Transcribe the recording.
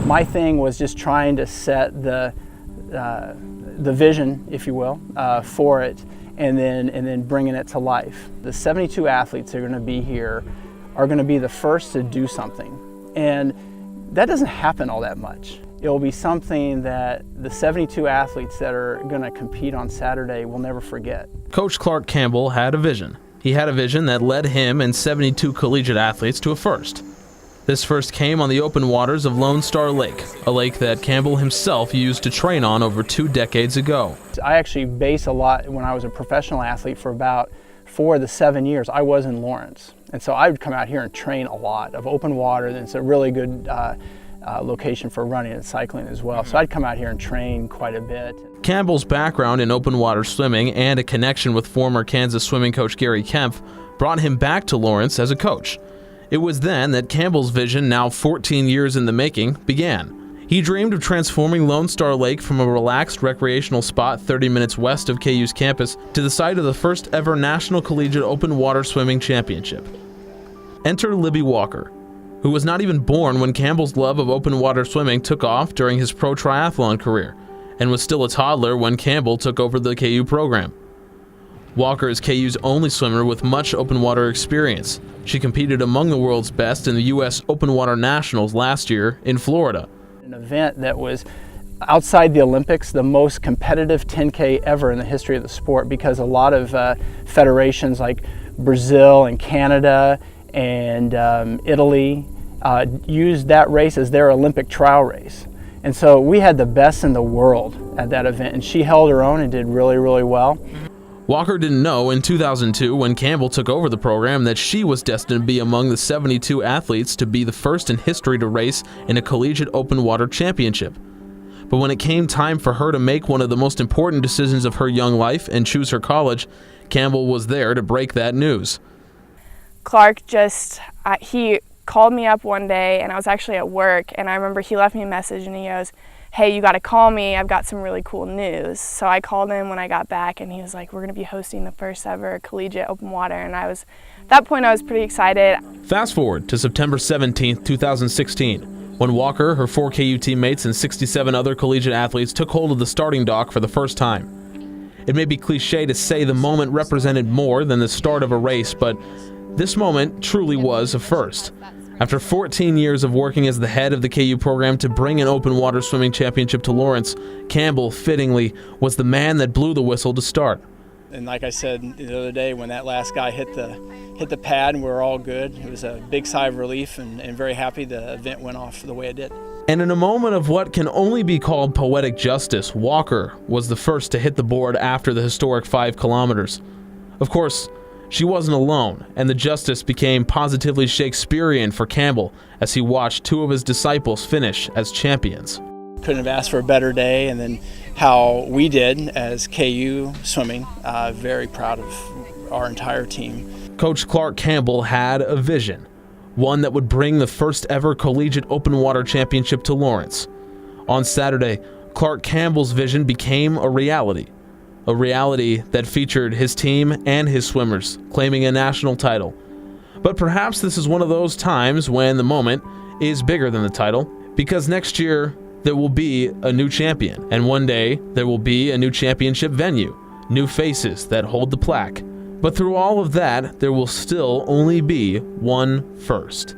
My thing was just trying to set the vision, if you will, for it, and then bringing it to life. The 72 athletes that are going to be here are going to be the first to do something, and that doesn't happen all that much. It will be something that the 72 athletes that are going to compete on Saturday will never forget. Coach Clark Campbell had a vision. He had a vision that led him and 72 collegiate athletes to a first. This first came on the open waters of Lone Star Lake, a lake that Campbell himself used to train on over 2 decades ago. I actually base a lot, when I was a professional athlete for about 4 of the 7 years, I was in Lawrence. And so I would come out here and train a lot of open water, and it's a really good location for running and cycling as well. So I'd come out here and train quite a bit. Campbell's background in open water swimming and a connection with former Kansas swimming coach Gary Kempf brought him back to Lawrence as a coach. It was then that Campbell's vision, now 14 years in the making, began. He dreamed of transforming Lone Star Lake from a relaxed recreational spot 30 minutes west of KU's campus to the site of the first ever National Collegiate Open Water Swimming Championship. Enter Libby Walker, who was not even born when Campbell's love of open water swimming took off during his pro triathlon career, and was still a toddler when Campbell took over the KU program. Walker is KU's only swimmer with much open water experience. She competed among the world's best in the U.S. Open Water Nationals last year in Florida. An event that was outside the Olympics, the most competitive 10K ever in the history of the sport, because a lot of federations like Brazil and Canada and Italy used that race as their Olympic trial race. And so we had the best in the world at that event, and she held her own and did really, really well. Walker didn't know in 2002, when Campbell took over the program, that she was destined to be among the 72 athletes to be the first in history to race in a collegiate open water championship. But when it came time for her to make one of the most important decisions of her young life and choose her college, Campbell was there to break that news. Clark he called me up one day, and I was actually at work, and I remember he left me a message and he goes, "Hey, you got to call me, I've got some really cool news." So I called him when I got back, and he was like, "We're going to be hosting the first ever collegiate open water." And at that point I was pretty excited. Fast forward to September 17, 2016, when Walker, her 4 KU teammates, and 67 other collegiate athletes took hold of the starting dock for the first time. It may be cliche to say the moment represented more than the start of a race, but this moment truly was a first. After 14 years of working as the head of the KU program to bring an open water swimming championship to Lawrence, Campbell, fittingly, was the man that blew the whistle to start. And like I said the other day, when that last guy hit the pad and we were all good, it was a big sigh of relief, and very happy the event went off the way it did. And in a moment of what can only be called poetic justice, Walker was the first to hit the board after the historic 5 kilometers. Of course, she wasn't alone, and the justice became positively Shakespearean for Campbell as he watched 2 of his disciples finish as champions. Couldn't have asked for a better day, and then how we did as KU swimming, very proud of our entire team. Coach Clark Campbell had a vision, one that would bring the first ever collegiate open water championship to Lawrence. On Saturday, Clark Campbell's vision became a reality that featured his team and his swimmers claiming a national title. But perhaps this is one of those times when the moment is bigger than the title, because next year there will be a new champion, and one day there will be a new championship venue, new faces that hold the plaque. But through all of that, there will still only be one first.